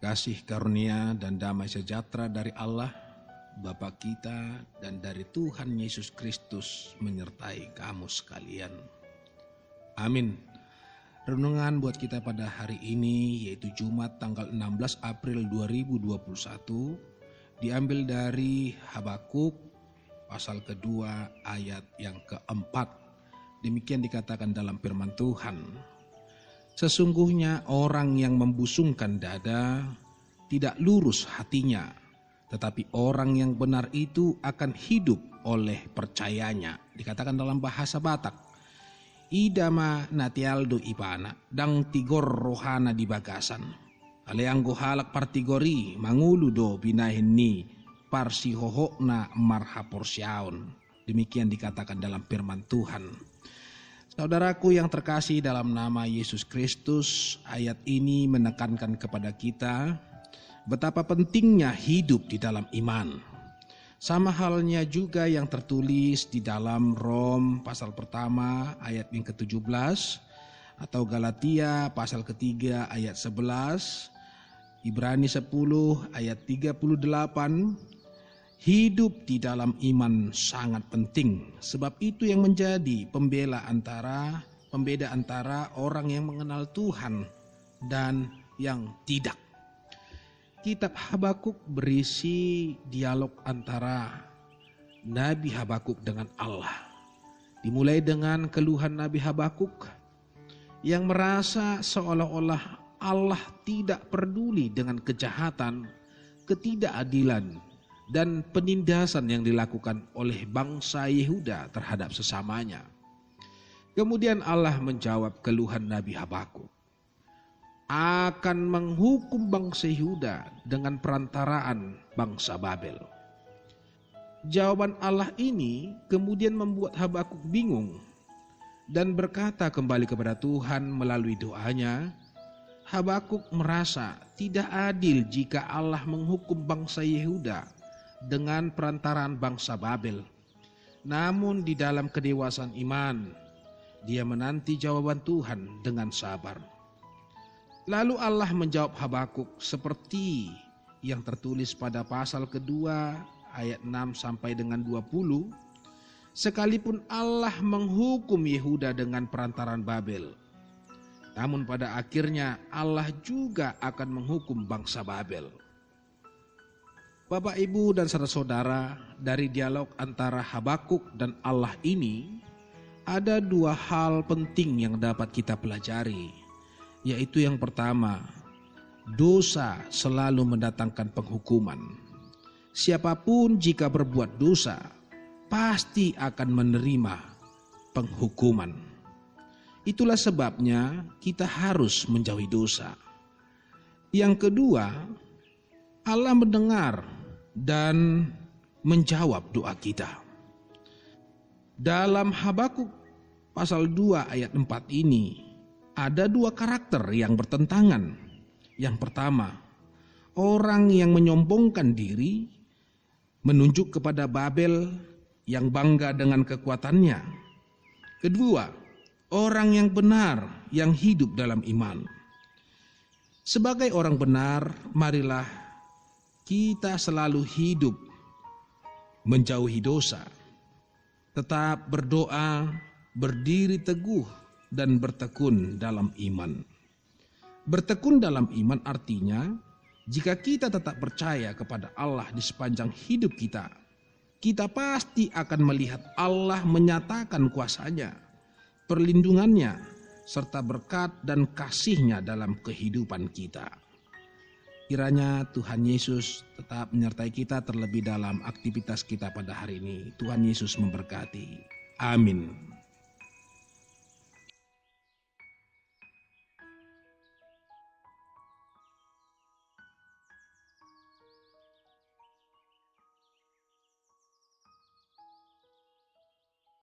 Kasih karunia dan damai sejahtera dari Allah, Bapa kita, dan dari Tuhan Yesus Kristus menyertai kamu sekalian. Amin. Renungan buat kita pada hari ini yaitu Jumat tanggal 16 April 2021 diambil dari Habakuk pasal kedua ayat yang keempat. Demikian dikatakan dalam firman Tuhan. Sesungguhnya orang yang membusungkan dada tidak lurus hatinya, tetapi orang yang benar itu akan hidup oleh percayanya. Dikatakan dalam bahasa Batak. Idama natialdo ipana dang tigor rohana di bagasan. Aleanggo halak partigori mangulu do binahinni parsihohokna marhaporsyaun. Demikian dikatakan dalam firman Tuhan. Saudaraku yang terkasih dalam nama Yesus Kristus, ayat ini menekankan kepada kita betapa pentingnya hidup di dalam iman. Sama halnya juga yang tertulis di dalam Rom pasal pertama ayat yang ke-17 atau Galatia pasal ketiga ayat 11, Ibrani 10 ayat 38. Hidup di dalam iman sangat penting, sebab itu yang menjadi pembeda antara orang yang mengenal Tuhan dan yang tidak. Kitab Habakuk berisi dialog antara Nabi Habakuk dengan Allah. Dimulai dengan keluhan Nabi Habakuk yang merasa seolah-olah Allah tidak peduli dengan kejahatan, ketidakadilan, dan penindasan yang dilakukan oleh bangsa Yehuda terhadap sesamanya. Kemudian Allah menjawab keluhan Nabi Habakuk, akan menghukum bangsa Yehuda dengan perantaraan bangsa Babel. Jawaban Allah ini kemudian membuat Habakuk bingung dan berkata kembali kepada Tuhan melalui doanya. Habakuk merasa tidak adil jika Allah menghukum bangsa Yehuda dengan perantaraan bangsa Babel. Namun di dalam kedewasaan iman, dia menanti jawaban Tuhan dengan sabar. Lalu Allah menjawab Habakuk seperti yang tertulis pada pasal kedua ayat 6 sampai dengan 20. Sekalipun Allah menghukum Yehuda dengan perantaraan Babel, namun pada akhirnya Allah juga akan menghukum bangsa Babel. Bapak, Ibu, dan saudara-saudara, dari dialog antara Habakuk dan Allah ini, ada dua hal penting yang dapat kita pelajari, yaitu yang pertama, dosa selalu mendatangkan penghukuman. Siapapun jika berbuat dosa, pasti akan menerima penghukuman. Itulah sebabnya kita harus menjauhi dosa. Yang kedua, Allah mendengar dan menjawab doa kita. Dalam Habakuk pasal 2 ayat 4 ini ada dua karakter yang bertentangan. Yang pertama, orang yang menyombongkan diri menunjuk kepada Babel yang bangga dengan kekuatannya. Kedua, orang yang benar yang hidup dalam iman. Sebagai orang benar, marilah kita selalu hidup menjauhi dosa, tetap berdoa, berdiri teguh, dan bertekun dalam iman. Bertekun dalam iman artinya, jika kita tetap percaya kepada Allah di sepanjang hidup kita, kita pasti akan melihat Allah menyatakan kuasa-Nya, perlindungannya, serta berkat dan kasih-Nya dalam kehidupan kita. Kiranya Tuhan Yesus tetap menyertai kita terlebih dalam aktivitas kita pada hari ini. Tuhan Yesus memberkati. Amin.